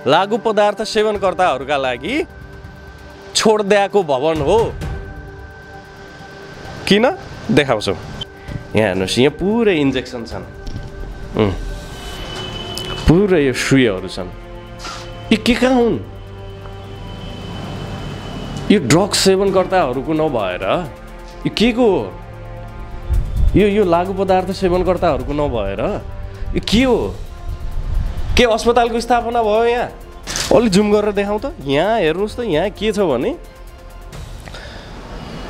लागू पदार्थ सेवनकर्ताहरूका लागि छोडिदिएको भवन हो। किन देखाउँछौ? यहाँ हेर्नुहोस्, यहाँ पुरै इन्जेक्सन छन्, पुरै यो सुईहरू छन्। यी के कहाँ हुन्? यो ड्रग्स सेवनकर्ताहरूको नभएर यो के को हो? यो लागू पदार्थ सेवनकर्ताहरूको नभएर यो के हो? के अस्पतालको स्थापना भयो यहाँ? अलि जुम गरेर देखाउँ त। यहाँ हेर्नुहोस् त, यहाँ के छ भने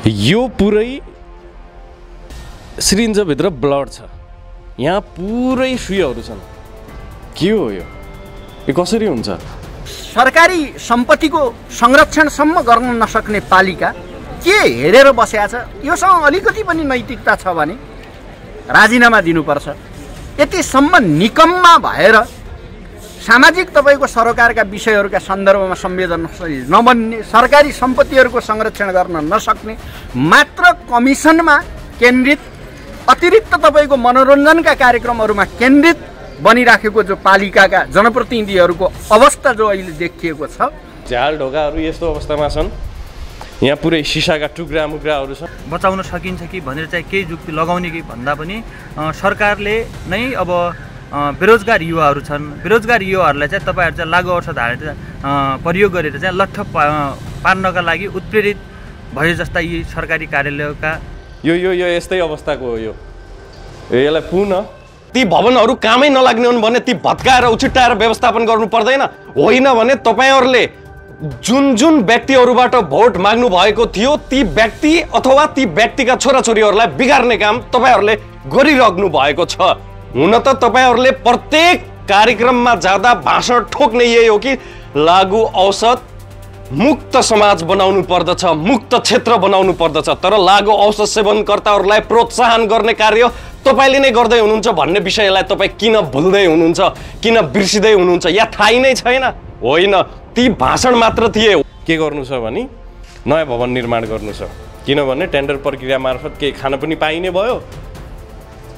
यो पुरै सिरिन्जभित्र ब्लड छ, यहाँ पुरै सुईहरू छन्। के हो यो? यो कसरी हुन्छ? सरकारी सम्पत्तिको संरक्षणसम्म गर्न नसक्ने पालिका के हेरेर बसेको छ? योसँग अलिकति पनि नैतिकता छ भने राजीनामा दिनुपर्छ। यतिसम्म निकम्मा भएर सामाजिक तपाईँको सरकारका विषयहरूका सन्दर्भमा संवेदनशील नबन्ने, सरकारी सम्पत्तिहरूको संरक्षण गर्न नसक्ने, मात्र कमिसनमा केन्द्रित, अतिरिक्त तपाईँको मनोरञ्जनका कार्यक्रमहरूमा केन्द्रित बनिराखेको जो पालिकाका जनप्रतिनिधिहरूको अवस्था जो अहिले देखिएको छ, झ्याल ढोकाहरू यस्तो अवस्थामा छन्। यहाँ पुरै सिसाका टुक्रा मुक्राहरू छन्। बचाउन सकिन्छ कि भनेर चाहिँ केही जुक्ति लगाउने कि भन्दा पनि सरकारले नै अब बेरोजगार युवाहरू छन्, बेरोजगार युवाहरूलाई चाहिँ तपाईँहरू चाहिँ लागु औषध हालेर प्रयोग गरेर चाहिँ लट्ठ पार्नका लागि उत्प्रेरित भए जस्ता यी सरकारी कार्यालयका यो यस्तै अवस्थाको हो। यसलाई पुनः ती भवनहरू कामै नलाग्ने हुन् भने ती भत्काएर उछिट्टाएर व्यवस्थापन गर्नु पर्दैन। होइन भने तपाईँहरूले जुन व्यक्तिहरूबाट भोट माग्नु भएको थियो ती व्यक्ति अथवा ती व्यक्तिका छोराछोरीहरूलाई बिगार्ने काम तपाईँहरूले गरिराख्नु भएको छ। हुन त तपाईँहरूले प्रत्येक कार्यक्रममा जाँदा भाषण ठोक्ने यही हो कि लागू औषध मुक्त समाज बनाउनु पर्दछ, मुक्त क्षेत्र बनाउनु पर्दछ। तर लागू औषध सेवनकर्ताहरूलाई प्रोत्साहन गर्ने कार्य तपाईँले नै गर्दै हुनुहुन्छ भन्ने विषयलाई तपाईँ किन भुल्दै हुनुहुन्छ, किन बिर्सिँदै हुनुहुन्छ? या थाहै नै छैन? होइन, ती भाषण मात्र थिए। के गर्नु छ भने नयाँ भवन निर्माण गर्नु छ, किनभने टेन्डर प्रक्रिया मार्फत केही खान पनि पाइने भयो।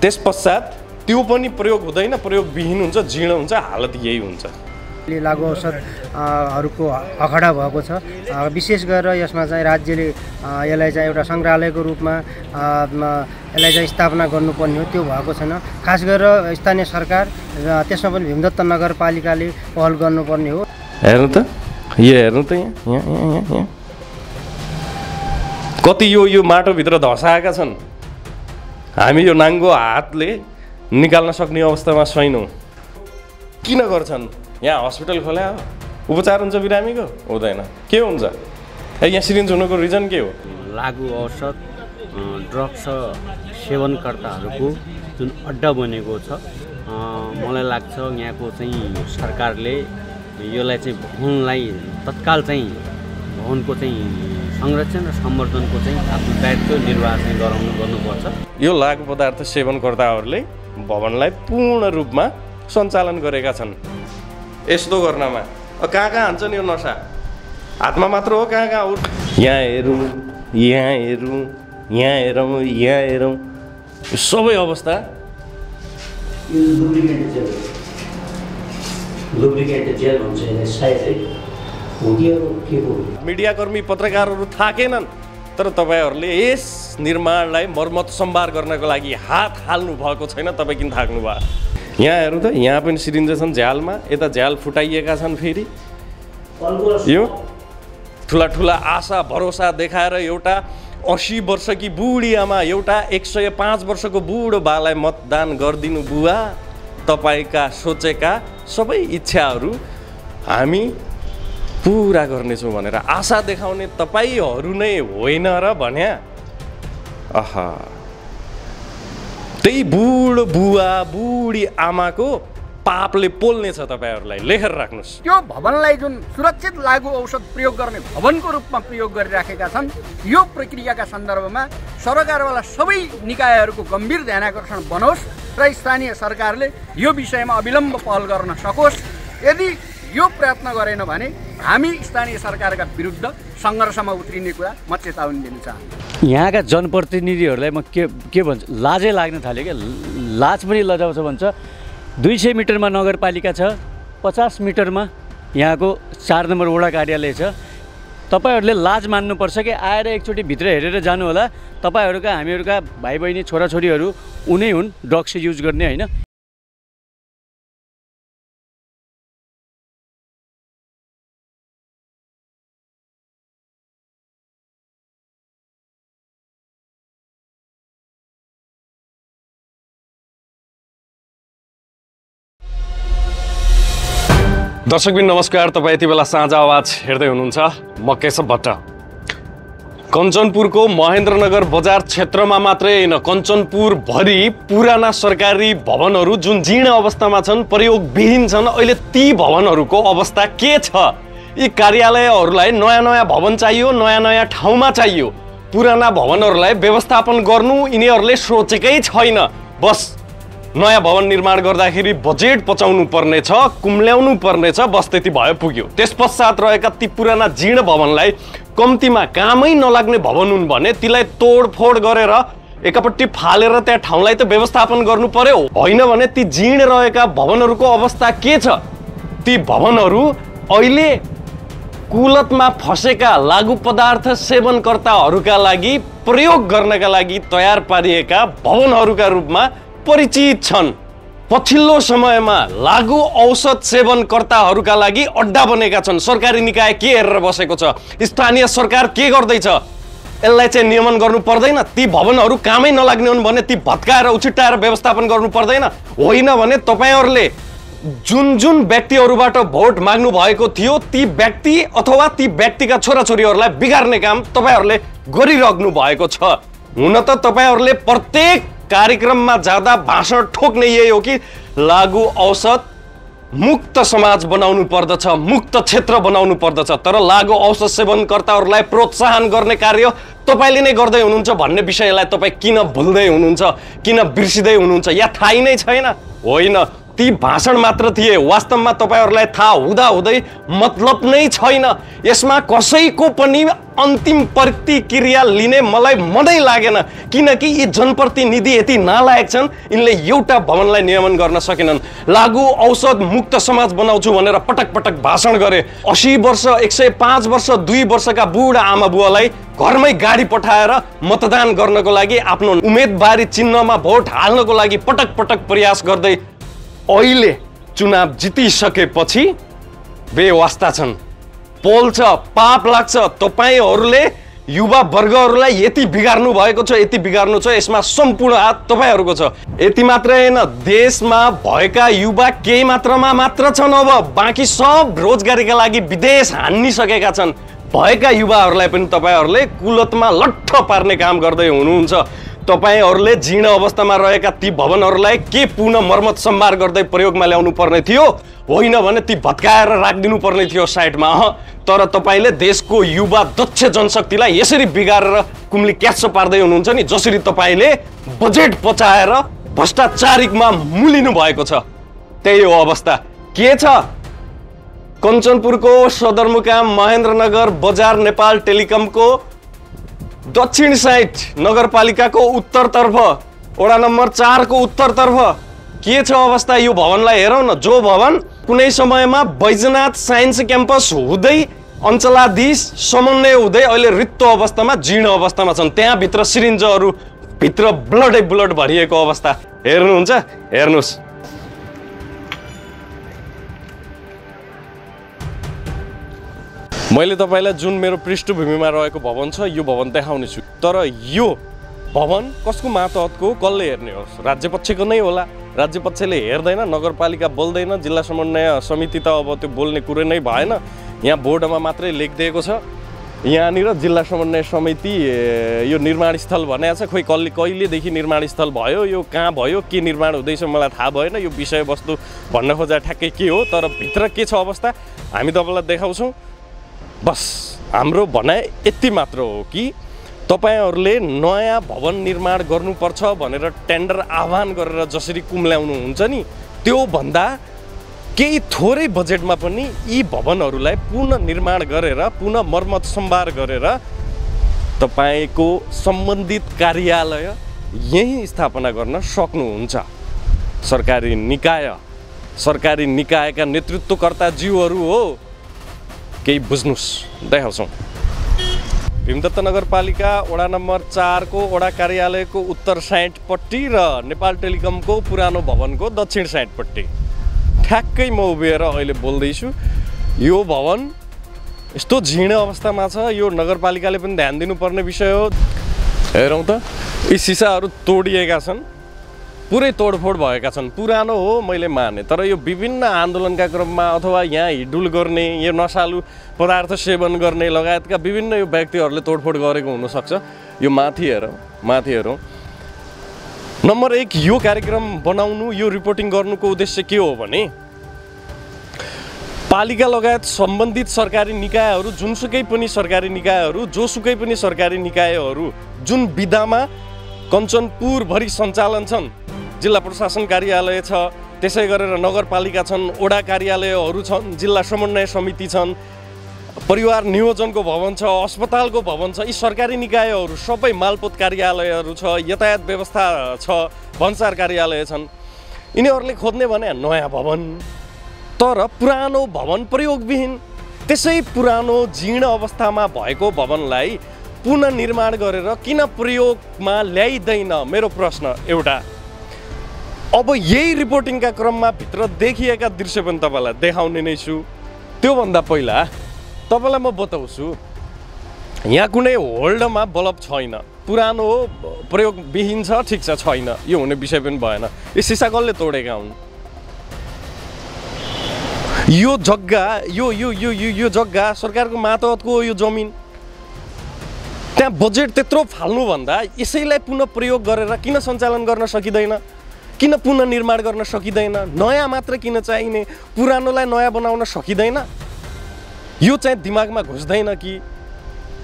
त्यस पश्चात त्यो पनि प्रयोग हुँदैन, प्रयोगविहीन हुन्छ, जीर्ण हुन्छ, हालत यही हुन्छ। लागू औषधहरूको अखडा भएको छ। विशेष गरेर यसमा चाहिँ राज्यले यसलाई चाहिँ एउटा सङ्ग्रहालयको रूपमा यसलाई चाहिँ स्थापना गर्नुपर्ने हो, त्यो भएको छैन। खास गरेर स्थानीय सरकार त्यसमा पनि भीमदत्त नगरपालिकाले पहल गर्नुपर्ने हो। हेर्नु त, हेर्नु त यहाँ कति यो माटोभित्र धसाएका छन्। हामी यो नाङ्गो हातले निकाल्न सक्ने अवस्थामा छैनौँ। किन गर्छन्? यहाँ हस्पिटल खोल्या हो, उपचार हुन्छ बिरामीको? हुँदैन। के हुन्छ? यहाँ सिरिन्ज हुनुको रिजन के हो? लागू औषध ड्रग्स सेवनकर्ताहरूको जुन अड्डा बनेको छ, मलाई लाग्छ यहाँको चाहिँ सरकारले यसलाई चाहिँ भवनलाई तत्काल चाहिँ भवनको चाहिँ संरक्षण र सम्वर्धनको चाहिँ आफ्नो दायित्व निर्वाह चाहिँ गर्नुपर्छ। यो लागू पदार्थ सेवनकर्ताहरूले भवनलाई पूर्ण रूपमा सञ्चालन गरेका छन्। यस्तो गर्नमा कहाँ हान्छन् यो नसा? हातमा मात्र हो, कहाँ हो? यहाँ हेरौँ, यहाँ हेरौँ, यहाँ हेरौँ, यहाँ हेरौँ, यो सबै अवस्था मिडियाकर्मी पत्रकारहरू थाकेनन्, तर तपाईँहरूले यस निर्माणलाई मर्मत सम्भार गर्नको लागि हात हाल्नु भएको छैन। तपाईँ किन थाक्नु भयो? यहाँ हेर्नु त, यहाँ पनि सिरिन्ज छन् झ्यालमा, यता झ्याल फुटाइएका छन्। फेरि यो ठुला ठुला आशा भरोसा देखाएर एउटा 80 वर्षकी बुढी आमा एउटा 105 वर्षको बुढो बालाई मतदान गरिदिनु बुवा, तपाईँका सोचेका सबै इच्छाहरू हामी पुरा गर्नेछौँ भनेर आशा देखाउने तपाईँहरू नै होइन र भन्या? आहा, त्यही बुढो बुवा बुढी आमाको पापले पोल्ने छ। तपाईँहरूलाई लेखेर राख्नुहोस्। त्यो भवनलाई जुन सुरक्षित लागू औषध प्रयोग गर्ने भवनको रूपमा प्रयोग गरिराखेका छन्, यो प्रक्रियाका सन्दर्भमा सरकारवाला सबै निकायहरूको गम्भीर ध्यानाकर्षण बनोस् र स्थानीय सरकारले यो विषयमा अविलम्ब पहल गर्न सकोस्। यदि यो प्रयत्न गरेन भने हामी स्थानीय सरकारका विरुद्ध सङ्घर्षमा उत्रिने कुरा म चेतावनी दिन चाहन्छु। यहाँका जनप्रतिनिधिहरूलाई म के भन्छु, लाजै लाग्न थाल्यो क्या। लाज पनि लजाउँछ भन्छ। 200 मिटरमा नगरपालिका छ, 50 मिटरमा यहाँको 4 नम्बर वडा कार्यालय छ। तपाईहरूले लाज मान्नुपर्छ कि आएर एकचोटि भित्र हेरेर जानु होला। तपाईहरूका हामीहरूका भाइ बहिनी छोराछोरीहरू उनै हुन् ड्रग्स युज गर्ने होइन। दर्शकबिन नमस्कार, तपाईँ यति बेला साँझ आवाज हेर्दै हुनुहुन्छ। म केशव भट्ट। कञ्चनपुरको महेन्द्रनगर बजार क्षेत्रमा मात्रै होइन, कञ्चनपुरभरि पुराना सरकारी भवनहरू जुन जीर्ण अवस्थामा छन्, प्रयोगविहीन छन्, अहिले ती भवनहरूको अवस्था के छ? यी कार्यालयहरूलाई नयाँ नयाँ भवन चाहियो, नयाँ नयाँ ठाउँमा चाहियो। पुराना भवनहरूलाई व्यवस्थापन गर्नु यिनीहरूले सोचेकै छैन। बस नयाँ भवन निर्माण गर्दाखेरि बजेट पचाउनु पर्ने छ, कुम्ल्याउनु पर्ने छ, बस त्यति भयो पुग्यो। त्यस पश्चात रहेका ती पुराना जीर्ण भवनलाई कम्तीमा कामै नलाग्ने भवन हुन् भने तीलाई तोडफोड गरेर एकपट्टि फालेर त्यहाँ ठाउँलाई त व्यवस्थापन गर्नु पर्यो। होइन भने ती जीर्ण रहेका भवनहरूको अवस्था के छ? ती भवनहरू अहिले कुलतमा फसेका लागु पदार्थ सेवनकर्ताहरूका लागि प्रयोग गर्नका लागि तयार पारिएका भवनहरूका रूपमा परिचित छन्। पछिल्लो समयमा लागु औषध सेवनकर्ताहरूका लागि अड्डा बनेका छन्। सरकारी निकाय के हेरेर बसेको छ? स्थानीय सरकार के गर्दैछ? यसलाई चाहिँ नियमन गर्नु पर्दैन? ती भवनहरू कामै नलाग्ने हुन् भने ती भत्काएर उछिट्टाएर व्यवस्थापन गर्नु पर्दैन? होइन भने तपाईँहरूले जुन जुन व्यक्तिहरूबाट भोट माग्नु भएको थियो ती व्यक्ति अथवा ती व्यक्तिका छोराछोरीहरूलाई बिगार्ने काम तपाईँहरूले गरिराख्नु भएको छ। हुन त तपाईँहरूले प्रत्येक कार्यक्रममा जाँदा भाषण ठोक्ने यही हो कि लागु औषध मुक्त समाज बनाउनु पर्दछ, मुक्त क्षेत्र बनाउनु पर्दछ। तर लागु औषध सेवनकर्ताहरूलाई प्रोत्साहन गर्ने कार्य तपाईँले नै गर्दै हुनुहुन्छ भन्ने विषयलाई तपाईँ किन भुल्दै हुनुहुन्छ, किन बिर्सिँदै हुनुहुन्छ? या थाहै नै छैन? होइन, ती भाषण मात्र थिए। वास्तवमा तपाईँहरूलाई थाहा हुँदाहुँदै मतलब नै छैन। यसमा कसैको पनि अन्तिम प्रतिक्रिया लिने मलाई मनै लागेन, किनकि यी जनप्रतिनिधि यति नालायक छन्। यिनले एउटा भवनलाई नियमन गर्न सकेनन्। लागु औषध मुक्त समाज बनाउँछु भनेर पटक पटक भाषण गरे। 80 वर्ष 105 वर्ष 2 वर्षका बुढा आमा बुवालाई घरमै गाडी पठाएर मतदान गर्नको लागि आफ्नो उम्मेदवारी चिन्हमा भोट हाल्नको लागि पटक पटक प्रयास गर्दै अहिले चुनाव जितिसकेपछि बेवास्ता छन्। पोल्छ, पाप लाग्छ। तपाईँहरूले युवा वर्गहरूलाई यति बिगार्नु भएको छ, यति बिगार्नु छ, यसमा सम्पूर्ण हात तपाईँहरूको छ। यति मात्रै होइन, देशमा भएका युवा केही मात्रामा मात्र छन्। अब बाँकी सब रोजगारीका लागि विदेश हान्निसकेका छन्। भएका युवाहरूलाई पनि तपाईँहरूले कुलतमा लट्ठ पार्ने काम गर्दै हुनुहुन्छ। तपाईँहरूले जीर्ण अवस्थामा रहेका ती भवनहरूलाई के पुनः मर्मत सम्भार गर्दै प्रयोगमा ल्याउनु पर्ने थियो? होइन भने ती भत्काएर राखिदिनु पर्ने थियो साइडमा। तर तपाईँले देशको युवा दक्ष जनशक्तिलाई यसरी बिगारेर कुम्ली क्यास पार्दै हुनुहुन्छ नि, जसरी तपाईँले बजेट पचाएर भ्रष्टाचारिकमा मुलिनु भएको छ। त्यही हो अवस्था। के छ? कञ्चनपुरको सदरमुकाम महेन्द्रनगर बजार नेपाल टेलिकमको दक्षिण साइड नगरपालिकाको उत्तरतर्फ वडा नम्बर 4 को उत्तरतर्फ के छ अवस्था? यो भवनलाई हेरौँ न। जो भवन कुनै समयमा बैजनाथ साइन्स क्याम्पस हुँदै अञ्चलाधीश समन्वय हुँदै अहिले रित्तो अवस्थामा जीर्ण अवस्थामा छन्। त्यहाँभित्र सिरिन्जहरू भित्र ब्लडै ब्लड भरिएको अवस्था हेर्नुहुन्छ? हेर्नुहोस्। मैले तपाईँलाई जुन मेरो पृष्ठभूमिमा रहेको भवन छ यो भवन देखाउने छु। तर यो भवन कसको मातहतको कसले हेर्ने हो? राज्य पक्षको नै होला। राज्य पक्षले हेर्दैन, नगरपालिका बोल्दैन, जिल्ला समन्वय समिति त अब त्यो बोल्ने कुरो नै भएन। यहाँ बोर्डमा मात्रै लेखिदिएको छ। यहाँनिर जिल्ला समन्वय समिति यो निर्माण स्थल भनेको छ। खोइ कहिलेदेखि निर्माण स्थल भयो, यो कहाँ भयो, के निर्माण हुँदैछ मलाई थाहा भएन। यो विषयवस्तु भन्न खोजा ठ्याक्कै के हो, तर भित्र के छ अवस्था हामी तपाईँलाई देखाउँछौँ। बस हाम्रो भनाइ यति मात्र हो कि तपाईहरूले नयाँ भवन निर्माण गर्नुपर्छ भनेर टेन्डर आह्वान गरेर जसरी कुम्ल्याउनुहुन्छ नि, त्यो भन्दा केही थोरै बजेटमा पनि यी भवनहरूलाई पुनः निर्माण गरेर पुनः मर्मत सम्भार गरेर तपाईको सम्बन्धित कार्यालय यही स्थापना गर्न सक्नुहुन्छ। सरकारी निकायका नेतृत्वकर्ता जीवहरू हो केही बुझ्नुहोस्, देखाउँछौँ। भीमदत्त नगरपालिका वडा नम्बर 4 को वडा कार्यालयको उत्तर साइडपट्टि र नेपाल टेलिकमको पुरानो भवनको दक्षिण साइडपट्टि ठ्याक्कै म उभिएर अहिले बोल्दैछु। यो भवन यस्तो झिँडे अवस्थामा छ, यो नगरपालिकाले पनि ध्यान दिनुपर्ने विषय हो। हेरौँ त, यी सिसाहरू तोडिएका छन्, पुरै तोडफोड भएका छन्। पुरानो हो मैले माने, तर यो विभिन्न आन्दोलनका क्रममा अथवा यहाँ हिडुल गर्ने, यो नसालु पदार्थ सेवन गर्ने लगायतका विभिन्न यो व्यक्तिहरूले तोडफोड गरेको हुनसक्छ। यो माथि हेरौँ। नम्बर 1, यो कार्यक्रम बनाउनु, यो रिपोर्टिङ गर्नुको उद्देश्य के हो भने पालिका लगायत सम्बन्धित सरकारी निकायहरू, जुनसुकै पनि सरकारी निकायहरू, जोसुकै पनि सरकारी निकायहरू जुन विधामा कञ्चनपुरभरि सञ्चालन छन्, जिल्ला प्रशासन कार्यालय छ, त्यसै गरेर नगरपालिका छन्, वडा कार्यालयहरू छन्, जिल्ला समन्वय समिति छन्, परिवार नियोजनको भवन छ, अस्पतालको भवन छ, यी सरकारी निकायहरू सबै, मालपोत कार्यालयहरू छ, यातायात व्यवस्था छ, भन्सार कार्यालय छन्। यिनीहरूले खोज्ने भने नयाँ भवन, तर पुरानो भवन प्रयोगविहीन, त्यसै पुरानो जीर्ण अवस्थामा भएको भवनलाई पुनर्निर्माण गरेर किन प्रयोगमा ल्याइँदैन? मेरो प्रश्न एउटा। अब यही रिपोर्टिङका क्रममा भित्र देखिएका दृश्य पनि तपाईँलाई देखाउने नै छु। त्योभन्दा पहिला तपाईँलाई म बताउँछु, यहाँ कुनै होल्डमा बल्ब छैन, पुरानो हो, प्रयोगविहीन छ, ठिक छ, छैन, यो हुने विषय पनि भएन। यो सिसा कसले तोडेका हुन्? यो जग्गा यो जग्गा सरकारको मातहतको हो। यो जमिन त्यहाँ बजेट त्यत्रो फाल्नुभन्दा यसैलाई पुनः प्रयोग गरेर किन सञ्चालन गर्न सकिँदैन? किन पुनर्निर्माण गर्न सकिँदैन? नयाँ मात्र किन चाहिने? पुरानोलाई नयाँ बनाउन सकिँदैन? यो चाहिँ दिमागमा घुस्दैन कि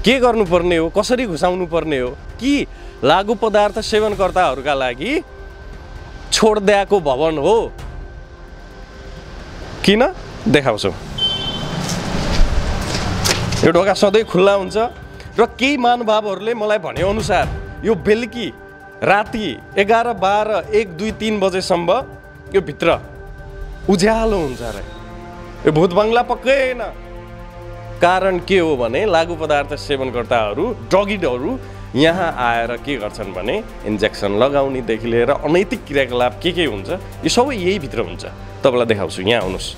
के गर्नुपर्ने हो, कसरी घुसाउनु पर्ने हो? कि लागु पदार्थ सेवनकर्ताहरूका लागि छोडिदिएको भवन हो? किन? देखाउँछु। यो ढोका सधैँ खुल्ला हुन्छ र केही महानुभावहरूले मलाई भनेअनुसार यो बेलुकी राति 11, 12, 1, 2, 3 बजेसम्म यो भित्र उज्यालो हुन्छ अरे। यो भूत बङ्गला पक्कै होइन। कारण के हो भने लागु पदार्थ सेवनकर्ताहरू, ड्रगिडहरू यहाँ आएर के गर्छन् भने इन्जेक्सन लगाउनेदेखि लिएर अनैतिक क्रियाकलाप के हुन्छ, यो सबै यही भित्र हुन्छ। तपाईँलाई देखाउँछु, यहाँ आउनुहोस्।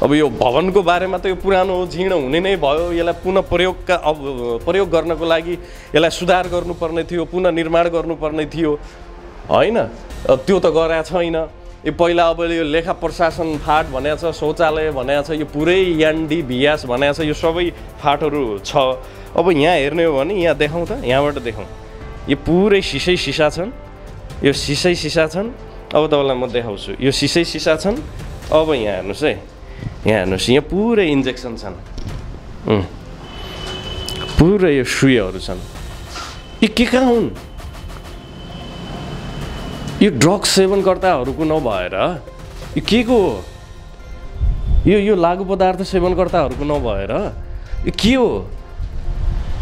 अब यो भवनको बारेमा त यो पुरानो जीर्ण हुने नै भयो, यसलाई पुनः प्रयोग गर्नको लागि यसलाई सुधार गर्नुपर्ने थियो, पुनः निर्माण गर्नुपर्ने थियो, होइन? त्यो त गरेको छैन। यो पहिला अब यो लेखा प्रशासन फाँट भनेको छ, शौचालय भनेको छ, यो पुरै यान्डी भियास भनेको छ, यो सबै फाँटहरू छ। अब यहाँ हेर्ने हो भने यहाँ देखाउँ त, यहाँबाट देखाउँ। यो पुरै सिसा छन्, यो सिसा छन्। अब तपाईँलाई म देखाउँछु, यो सिसा छन्। अब यहाँ हेर्नुहोस् है, यहाँ हेर्नुहोस्, यहाँ पुरै इन्जेक्सन छन्, पुरै यो सुईहरू छन्। यो के कहाँ हुन्? यो ड्रग्स सेवनकर्ताहरूको नभएर यो के को हो? यो लागु पदार्थ सेवनकर्ताहरूको नभएर यो के हो?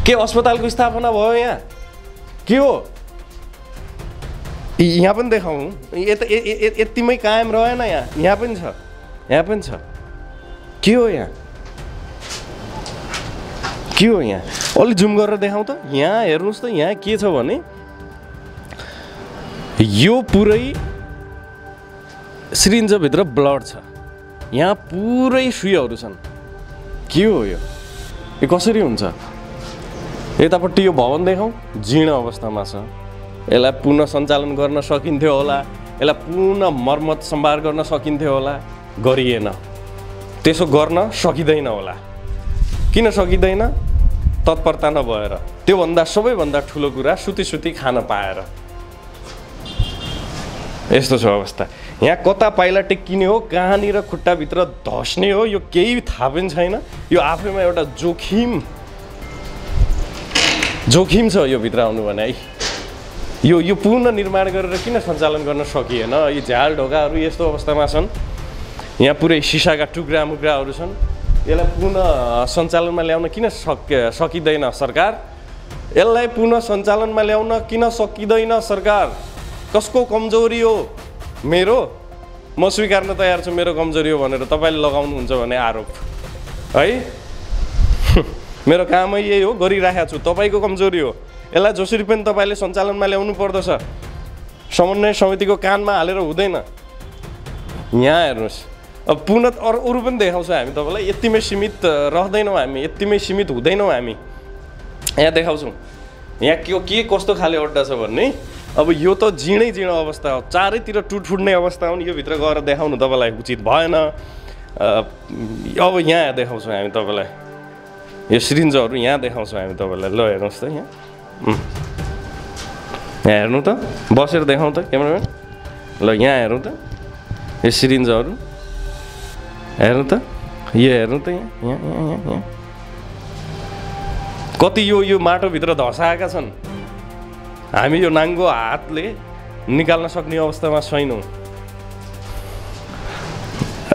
के अस्पतालको स्थापना भयो यहाँ? के हो? यहाँ पनि देखाउँ, यतिमै कायम रहेन। यहाँ पनि छ, यहाँ पनि छ। के हो यहाँ? के हो यहाँ? अलि जुम गरेर देखाउँ त। यहाँ हेर्नुहोस् त, यहाँ के छ भने यो पुरै सिरिन्जभित्र ब्लड छ, यहाँ पुरै सुईहरू छन्। के हो यो? यो कसरी हुन्छ? यतापट्टि यो भवन देखाउँ, जीर्ण अवस्थामा छ। यसलाई पुनः सञ्चालन गर्न सकिन्थ्यो होला, यसलाई पुनः मर्मत सम्भार गर्न सकिन्थ्यो होला, गरिएन। त्यसो गर्न सकिँदैन होला। किन सकिँदैन? तत्परता नभएर। त्योभन्दा सबैभन्दा ठुलो कुरा सुती खान पाएर। यस्तो छ अवस्था। यहाँ कता पाइला टेक्किने हो, कहाँनिर खुट्टाभित्र धस्ने हो, यो केही थाहा पनि छैन। यो आफैमा एउटा जोखिम छ यो भित्र आउनु भने है। यो पुनर्निर्माण गरेर किन सञ्चालन गर्न सकिएन? यी झ्याल ढोकाहरू यस्तो अवस्थामा छन्। यहाँ पुरै सिसाका टुक्रामुक्राहरू छन्। यसलाई पुनः सञ्चालनमा ल्याउन किन सकिँदैन सरकार? यसलाई पुनः सञ्चालनमा ल्याउन किन सकिँदैन सरकार? कसको कमजोरी हो? मेरो? म स्वीकार्न तयार छु मेरो कमजोरी हो भनेर। तपाईँले लगाउनुहुन्छ भने आरोप है। मेरो कामै यही हो, गरिराखेको छु। तपाईँको कमजोरी हो, यसलाई जसरी पनि तपाईँले सञ्चालनमा ल्याउनु पर्दछ। समन्वय समितिको कानमा हालेर हुँदैन। यहाँ हेर्नुहोस्, अब पुनः अरू पनि देखाउँछ हामी तपाईँलाई। यतिमै सीमित रहँदैनौँ हामी, यतिमै सीमित हुँदैनौँ हामी। यहाँ देखाउँछौँ यहाँ के कस्तो खाले अड्डा छ भन्ने। अब यो त जिँडै अवस्था हो, चारैतिर टुटफुट्ने अवस्था हो नि। यो भित्र गएर देखाउनु तपाईँलाई उचित भएन। अब यहाँ देखाउँछौँ हामी तपाईँलाई, यो सिरिन्जहरू यहाँ देखाउँछौँ हामी तपाईँलाई। ल हेर्नुहोस् त यहाँ हेर्नु त, बसेर देखाउँ त क्यामेराम्यान। ल यहाँ हेर्नु त, यो सिरिन्जहरू हेर्नु त, यो हेर्नु त यहाँ यहाँ यहाँ यहाँ कति यो माटोभित्र धसाएका छन्। हामी यो नाङ्गो हातले निकाल्न सक्ने अवस्थामा छैनौँ।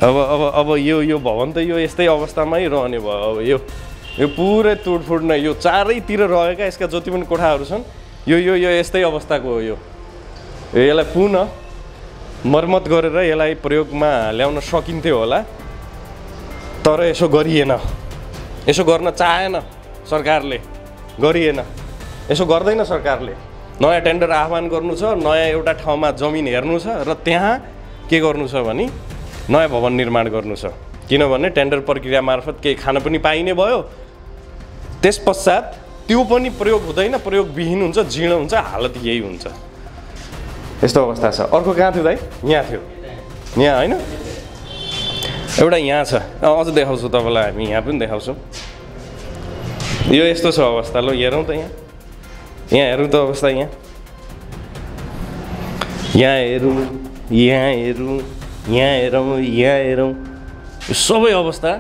अब यो भवन त यो यस्तै अवस्थामै रहने भयो। अब यो पुरै टुटफुट नै, यो चारैतिर रहेका यसका जति पनि कोठाहरू छन् यो यस्तै अवस्थाको हो। यसलाई पुनः मर्मत गरेर यसलाई प्रयोगमा ल्याउन सकिन्थ्यो होला, तर यसो गरिएन। यसो गर्न चाहेन सरकारले, गरिएन। यसो गर्दैन सरकारले। नयाँ टेन्डर आह्वान गर्नु छ, नयाँ एउटा ठाउँमा जमिन हेर्नु छ र त्यहाँ के गर्नु छ भने नयाँ भवन निर्माण गर्नु छ। किनभने टेन्डर प्रक्रिया मार्फत केही खान पनि पाइने भयो। त्यस पश्चात त्यो पनि प्रयोग हुँदैन, प्रयोगविहीन हुन्छ, जीर्ण हुन्छ, हालत यही हुन्छ। यस्तो अवस्था छ। अर्को कहाँ थियो दाइ? यहाँ थियो, यहाँ होइन, एउटा यहाँ छ। अझ देखाउँछु तपाईँलाई, हामी यहाँ पनि देखाउँछौँ। यो यस्तो छ अवस्था। ल हेरौँ त यहाँ हेरौँ त अवस्था। यहाँ हेरौँ, यहाँ हेरौँ, यहाँ हेरौँ, यहाँ हेरौँ, यो सबै अवस्था।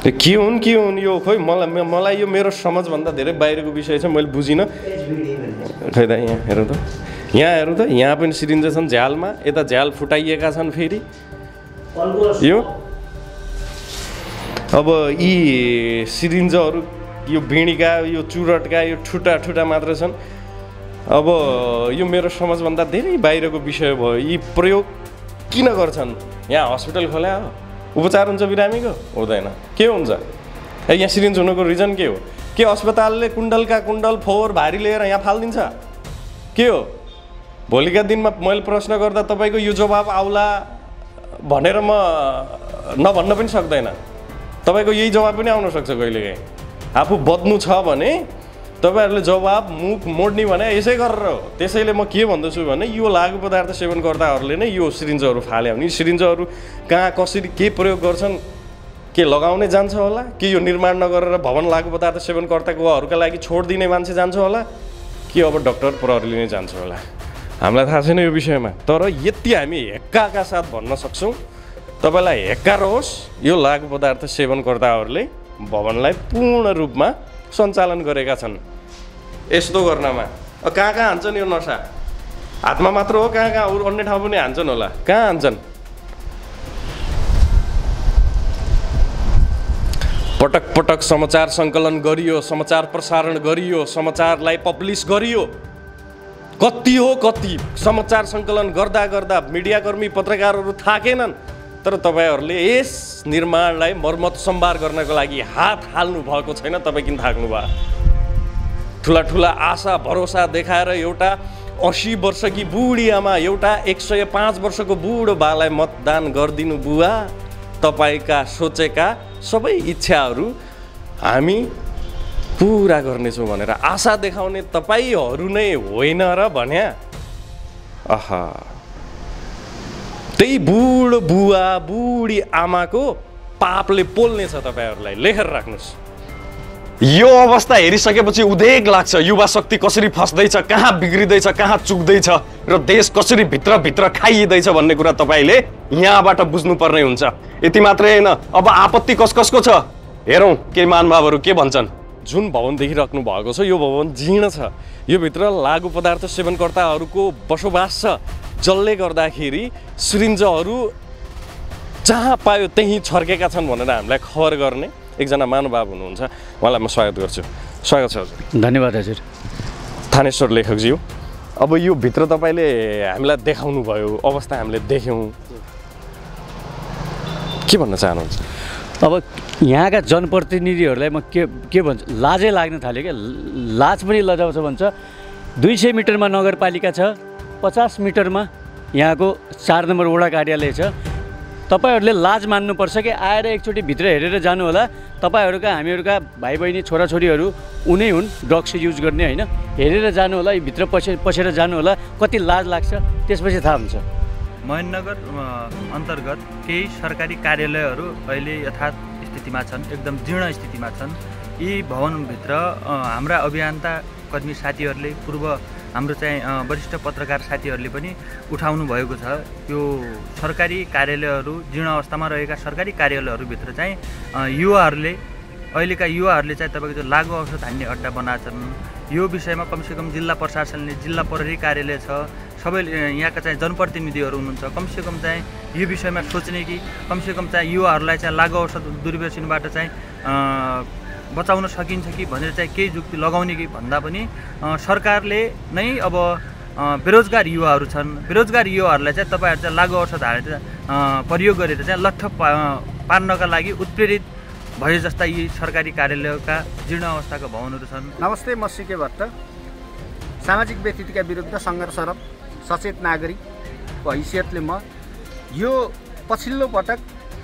के हुन् यो खोइ मलाई यो मेरो समझभन्दा धेरै बाहिरको विषय छ, मैले बुझिनँ। खै त यहाँ हेरौँ त, यहाँ पनि सिरिन्ज छन् झ्यालमा। यता झ्याल फुटाइएका छन् फेरि। यो अब यी सिरिन्जहरू, यो भिणीका, यो चुरटका, यो ठुटा मात्र छन्। अब यो मेरो समझभन्दा धेरै बाहिरको विषय भयो। यी प्रयोग किन गर्छन्? यहाँ हस्पिटल खोल्या हो, उपचार हुन्छ बिरामीको? हुँदैन। के हुन्छ? यहाँ सिरिन्ज हुनुको रिजन के हो? के अस्पतालले कुण्डलका कुण्डल फोहोर भारी लिएर यहाँ फालिदिन्छ? के हो? भोलिका दिनमा मैले प्रश्न गर्दा तपाईँको यो जवाब आउला भनेर म नभन्न पनि सक्दैन। तपाईँको यही जवाब पनि आउन सक्छ कहिलेकाहीँ। आफू बद्नु छ भने तपाईँहरूले जवाब मुख मोड्ने भने यसै गरेर हो। त्यसैले म के भन्दछु भने यो लागु पदार्थ सेवनकर्ताहरूले नै यो सिरिन्जहरू फाल्यो भने सिरिन्जहरू कहाँ कसरी के प्रयोग गर्छन्, के लगाउने जान्छ होला, के यो निर्माण नगरेर भवन लागु पदार्थ सेवनकर्ताकोहरूका लागि छोडिदिने मान्छे जान्छ होला, कि अब डक्टर प्रहरीले नै जान्छ होला, हामीलाई थाहा छैन यो विषयमा। तर यति हामी हेक्काका साथ भन्न सक्छौँ, तपाईँलाई हेक्का रहोस्, यो लागु पदार्थ सेवनकर्ताहरूले भवनलाई पूर्ण रूपमा सञ्चालन गरेका छन्। यस्तो गर्नमा कहाँ हान्छन् यो नसा? हातमा मात्र हो, कहाँ अरू अन्य ठाउँ पनि हान्छन् होला? कहाँ हान्छन्? पटक पटक समाचार सङ्कलन गरियो, समाचार प्रसारण गरियो, समाचारलाई पब्लिस गरियो। कति हो कति समाचार सङ्कलन गर्दा गर्दा मिडियाकर्मी पत्रकारहरू थाकेनन्। तर तपाईँहरूले यस निर्माणलाई मर्मत सम्भार गर्नको लागि हात हाल्नु भएको छैन। तपाईँ किन थाक्नु भयो? ठुला ठुला आशा भरोसा देखाएर एउटा 80 वर्षकी बुढी आमा, एउटा 105 वर्षको बुढो बालाई मतदान गरिदिनु बुवा। तपाईँका सोचेका सबै इच्छाहरू हामी पुरा गर्नेछौँ भनेर आशा देखाउने तपाईँहरू नै होइन र भन्या? आहा, त्यही बुढो बुवा बुढी आमाको पापले पोल्नेछ तपाईँहरूलाई। लेखेर राख्नुहोस्। यो अवस्था हेरिसकेपछि उदेक लाग्छ युवा शक्ति कसरी फस्दैछ, कहाँ बिग्रिँदैछ, कहाँ चुक्दैछ र देश कसरी भित्र खाइँदैछ भन्ने कुरा तपाईँले यहाँबाट बुझ्नुपर्ने हुन्छ। यति मात्रै होइन, अब आपत्ति कसको छ हेरौँ के महानुभावहरू के भन्छन्। जुन भवन देखिराख्नु भएको छ यो भवन जीर्ण छ। यो भित्र लागु पदार्थ सेवनकर्ताहरूको बसोबास छ, जसले गर्दाखेरि सिरिन्जहरू जहाँ पायो त्यहीँ छर्केका छन् भनेर हामीलाई खबर गर्ने एकजना महानुभाव हुनुहुन्छ, उहाँलाई म स्वागत गर्छु। स्वागत छ हजुर। धन्यवाद हजुर। थानेश्वर लेखकज्यू, अब यो भित्र तपाईँले हामीलाई देखाउनु भयो अवस्था हामीले देख्यौँ, के भन्न चाहनुहुन्छ? अब यहाँका जनप्रतिनिधिहरूलाई म के भन्छु, लाजै लाग्न थाल्यो क्या। लाज पनि लजाउँछ भन्छ। 200 मिटरमा नगरपालिका छ, 50 मिटरमा यहाँको 4 नम्बर वडा कार्यालय छ। तपाईहरूले लाज मान्नुपर्छ कि आएर एकचोटि भित्र हेरेर जानु होला। तपाईँहरूका हामीहरूका भाइ बहिनी छोराछोरीहरू उनै हुन् ड्रग्स युज गर्ने होइन, हेरेर जानु होला, भित्र पसेर जानु होला, कति लाज लाग्छ त्यसपछि थाहा हुन्छ। महेन्द्रनगर अन्तर्गत केही सरकारी कार्यालयहरू अहिले यथार्थ स्थितिमा छन्, एकदम जीर्ण स्थितिमा छन्। यी भवनभित्र हाम्रा अभियन्ता कर्मी साथीहरूले, पूर्व हाम्रो चाहिँ वरिष्ठ पत्रकार साथीहरूले पनि उठाउनु भएको छ। यो सरकारी कार्यालयहरू, जीर्ण अवस्थामा रहेका सरकारी कार्यालयहरूभित्र चाहिँ अहिलेका युवाहरूले चाहिँ तपाईँको जो लागु औषध हान्ने अड्डा बनाएछन्। यो विषयमा कमसेकम जिल्ला प्रशासनले, जिल्ला प्रहरी कार्यालय छ, सबै यहाँका चाहिँ जनप्रतिनिधिहरू हुनुहुन्छ, कमसेकम चाहिँ यो विषयमा सोच्ने कि कमसेकम चाहिँ युवाहरूलाई चाहिँ लागु औषध दुर्व्यसनबाट चाहिँ बचाउन सकिन्छ कि भनेर चाहिँ केही जुक्ति लगाउने कि भन्दा पनि सरकारले नै अब बेरोजगार युवाहरू छन्, बेरोजगार युवाहरूलाई चाहिँ तपाईँहरू चाहिँ लागु औषध हालेर प्रयोग गरेर चाहिँ लट्ठ पार्नका लागि उत्प्रेरित भए जस्ता यी सरकारी कार्यालयका जीर्ण अवस्थाका भवनहरू छन्। नमस्ते, म सिके भट्ट, सामाजिक व्यतिथिका विरुद्ध सङ्घर्षरत सचेत नागरिकको हैसियतले म यो पछिल्लो पटक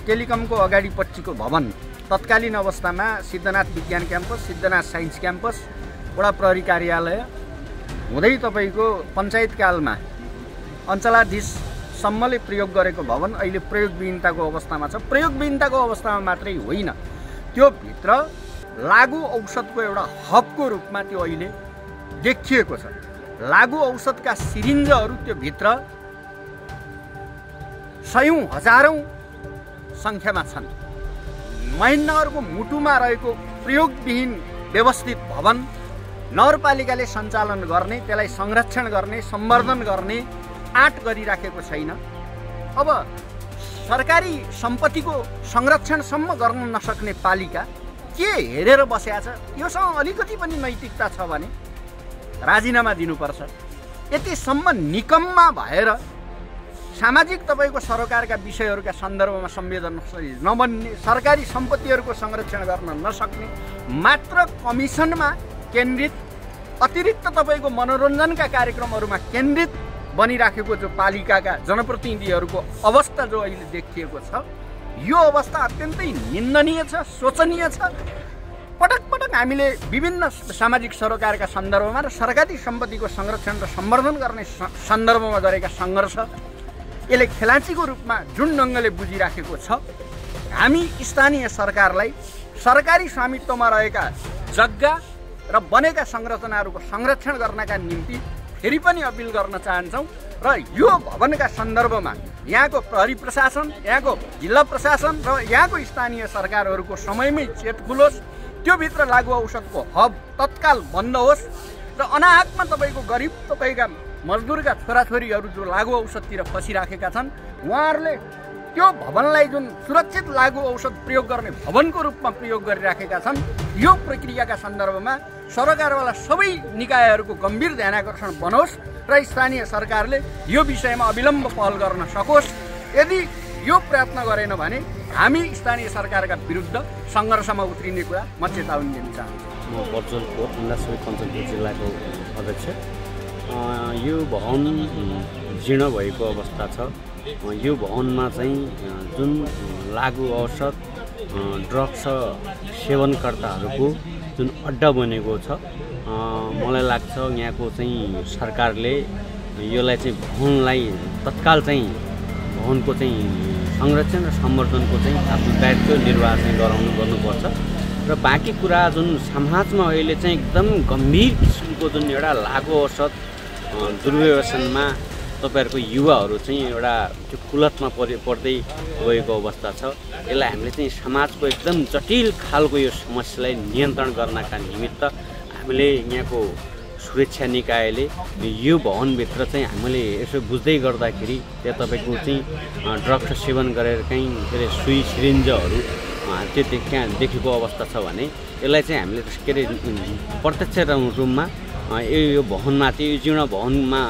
टेलिकमको अगाडिपट्टिको भवन तत्कालीन अवस्थामा सिद्धनाथ विज्ञान क्याम्पस, सिद्धनाथ साइन्स क्याम्पस, वडा प्रहरी कार्यालय हुँदै तपाईँको पञ्चायतकालमा अञ्चलाधीशसम्मले प्रयोग गरेको भवन अहिले प्रयोगविहीनताको अवस्थामा छ। प्रयोगविहीनताको अवस्थामा मात्रै होइन, त्यो भित्र लागु औषधको एउटा हबको रूपमा त्यो अहिले देखिएको छ। लागु औषधका सिरिन्जहरू त्यो भित्र सयौँ हजारौँ सङ्ख्यामा छन्। महेन्द्रनगरको मुटुमा रहेको प्रयोगविहीन व्यवस्थित भवन नगरपालिकाले सञ्चालन गर्ने, त्यसलाई संरक्षण गर्ने, सम्वर्धन गर्ने आँट गरिराखेको छैन। अब सरकारी सम्पत्तिको संरक्षणसम्म गर्न नसक्ने पालिका के हेरेर बसेको छ? योसँग अलिकति पनि नैतिकता छ भने राजीनामा दिनुपर्छ। यतिसम्म निकम्मा भएर सामाजिक तपाईँको सरकारका विषयहरूका सन्दर्भमा संवेदनशील नबन्ने, सरकारी सम्पत्तिहरूको संरक्षण गर्न नसक्ने, मात्र कमिसनमा केन्द्रित, अतिरिक्त तपाईँको मनोरञ्जनका कार्यक्रमहरूमा केन्द्रित बनिराखेको जो पालिकाका जनप्रतिनिधिहरूको अवस्था जो अहिले देखिएको छ, यो अवस्था अत्यन्तै निन्दनीय छ, शोचनीय छ। पटक पटक हामीले विभिन्न सामाजिक सरोकारका सन्दर्भमा र सरकारी सम्पत्तिको संरक्षण र सम्वर्धन गर्ने सन्दर्भमा गरेका सङ्घर्ष यसले खेलाँचीको रूपमा जुन ढङ्गले बुझिराखेको छ, हामी स्थानीय सरकारलाई सरकारी स्वामित्वमा रहेका जग्गा र बनेका संरचनाहरूको संरक्षण गर्नका निम्ति फेरि पनि अपिल गर्न चाहन्छौँ र यो भवनका सन्दर्भमा यहाँको प्रहरी प्रशासन, यहाँको जिल्ला प्रशासन र यहाँको स्थानीय सरकारहरूको समयमै चेत खुलोस्। त्योभित्र लागु औषधको हब तत्काल बन्द होस् र अनाहकमा तपाईँको गरिब तपाईँका मजदुरका छोराछोरीहरू जो लागु औषधतिर फसिराखेका छन्, उहाँहरूले त्यो भवनलाई जुन सुरक्षित लागु औषध प्रयोग गर्ने भवनको रूपमा प्रयोग गरिराखेका छन्, यो प्रक्रियाका सन्दर्भमा सरकारवाला सबै निकायहरूको गम्भीर ध्यानाकर्षण बनोस् र स्थानीय सरकारले यो विषयमा अविलम्ब पहल गर्न सकोस्। यदि यो प्रयत्न गरेन भने हामी स्थानीय सरकारका विरुद्ध सङ्घर्षमा उत्रिने कुरा म चेतावनी दिन चाहन्छु। म बर्चलको अन्डासोई कञ्चनपुर जिल्लाको अध्यक्ष। यो भवन जीर्ण भएको अवस्था छ। यो भवनमा चाहिँ जुन लागु औषध ड्रग्स सेवनकर्ताहरूको जुन अड्डा बनेको छ, मलाई लाग्छ यहाँको चाहिँ सरकारले यसलाई चाहिँ भवनलाई तत्काल चाहिँ भवनको चाहिँ संरक्षण र सम्वर्धनको चाहिँ आफ्नो दायित्व निर्वाह चाहिँ गर्नुपर्छ र बाँकी कुरा जुन समाजमा अहिले चाहिँ एकदम गम्भीर किसिमको जुन एउटा लागु औषध दुर्व्यसनमा तपाईँहरूको युवाहरू चाहिँ एउटा त्यो कुलतमा पर्दै गएको अवस्था छ। यसलाई हामीले चाहिँ समाजको एकदम जटिल खालको यो समस्यालाई नियन्त्रण गर्नका निमित्त हामीले यहाँको सुरक्षा निकायले यो भवनभित्र चाहिँ हामीले यसो बुझ्दै गर्दाखेरि त्यहाँ तपाईँको चाहिँ ड्रग्स सेवन गरेर कहीँ के अरे सुई सिरिन्जहरू त्यो त्यहाँ देखेको अवस्था छ भने यसलाई चाहिँ हामीले के अरे प्रत्यक्ष रूपमा यो भवनमा चाहिँ यो जीर्ण भवनमा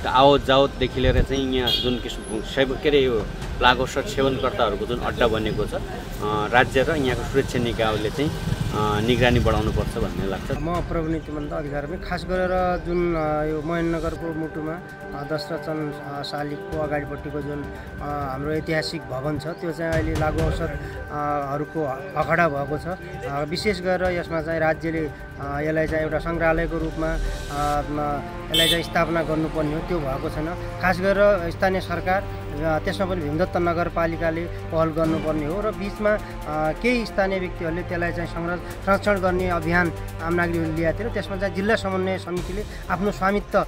आवत जावतदेखि लिएर चाहिँ यहाँ जुन किसिमको के अरे यो लागोसट सेवनकर्ताहरूको जुन अड्डा बनेको छ राज्य र यहाँको सुरक्षा निकायले चाहिँ निगरानी बढाउनुपर्छ भन्ने लाग्छ। म प्रवनीतिमन्त अधिकारी खास गरेर जुन यो महेन्द्रनगरको मुटुमा दशरथन शालिगको अगाडिपट्टिको जुन हाम्रो ऐतिहासिक भवन छ त्यो चाहिँ अहिले लागु औषधहरूको अखडा भएको छ। विशेष गरेर यसमा चाहिँ राज्यले यसलाई चाहिँ एउटा सङ्ग्रहालयको रूपमा यसलाई चाहिँ स्थापना गर्नुपर्ने हो, त्यो भएको छैन। खास गरेर स्थानीय सरकार त्यसमा पनि भीमदत्त नगरपालिकाले पहल गर्नुपर्ने हो र बिचमा केही स्थानीय व्यक्तिहरूले त्यसलाई चाहिँ संरक्षण गर्ने अभियान आम नागरिकहरूले ल्याएको थियो। त्यसमा चाहिँ जिल्ला समन्वय समितिले आफ्नो स्वामित्व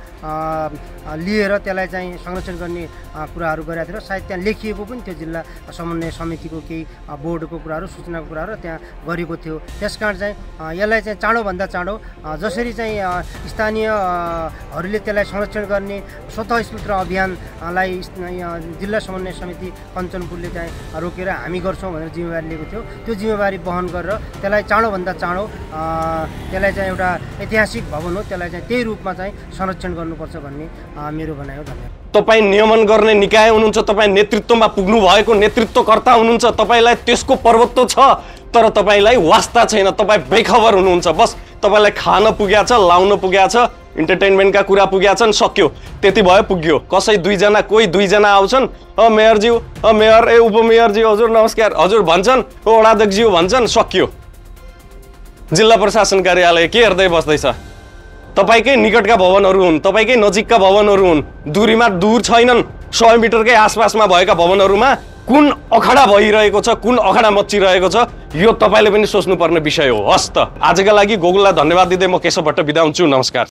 लिएर त्यसलाई चाहिँ संरक्षण गर्ने कुराहरू गरेका थियो र सायद त्यहाँ लेखिएको पनि त्यो जिल्ला समन्वय समितिको केही बोर्डको कुराहरू सूचनाको कुराहरू त्यहाँ गरेको थियो। त्यसकारण चाहिँ यसलाई चाहिँ चाँडोभन्दा चाँडो जसरी चाहिँ स्थानीयहरूले त्यसलाई संरक्षण गर्ने स्वतः स्फूर्त अभियानलाई जिल्ला समन्वय समिति कञ्चनपुरले चाहिँ रोकेर हामी गर्छौँ भनेर जिम्मेवारी लिएको थियो। त्यो जिम्मेवारी वहन गरेर त्यसलाई चाँडोभन्दा चाँडो त्यसलाई चाहिँ एउटा ऐतिहासिक भवन हो, त्यसलाई चाहिँ त्यही रूपमा चाहिँ संरक्षण गर्नुपर्छ भन्ने मेरो भनाइ हो। धन्यवाद। तपाईँ नियमन गर्ने निकाय हुनुहुन्छ, तपाईँ नेतृत्वमा पुग्नु भएको नेतृत्वकर्ता हुनुहुन्छ, तपाईँलाई त्यसको प्रभुत्व छ, तर तपाईँलाई वास्ता छैन, तपाईँ बेखबर हुनुहुन्छ। बस तपाईँलाई खान पुग्या छ, लाउन पुग्या छ, इन्टरटेनमेन्टका कुरा पुग्या छन्, सक्यो, त्यति भयो, पुग्यो। कसै दुईजना कोही दुईजना आउँछन्, मेयरज्यू मेयर उपमेयरज्यू हजुर नमस्कार हजुर भन्छन्, वडाध्यक्षज्यू भन्छन्, सक्यो। जिल्ला प्रशासन कार्यालय के हेर्दै बस्दैछ? तपाईँकै निकटका भवनहरू हुन्, तपाईँकै नजिकका भवनहरू हुन्, दूरीमा दूर छैनन्। 100 मिटरकै आसपासमा भएका भवनहरूमा कुन अखडा भइरहेको छ, कुन अखडा मच्चिरहेको छ, यो तपाईँले पनि सोच्नुपर्ने विषय हो। हस् त, आजका लागि गोकुललाई धन्यवाद दिँदै म केशव भट्ट बिदा हुन्छु। नमस्कार।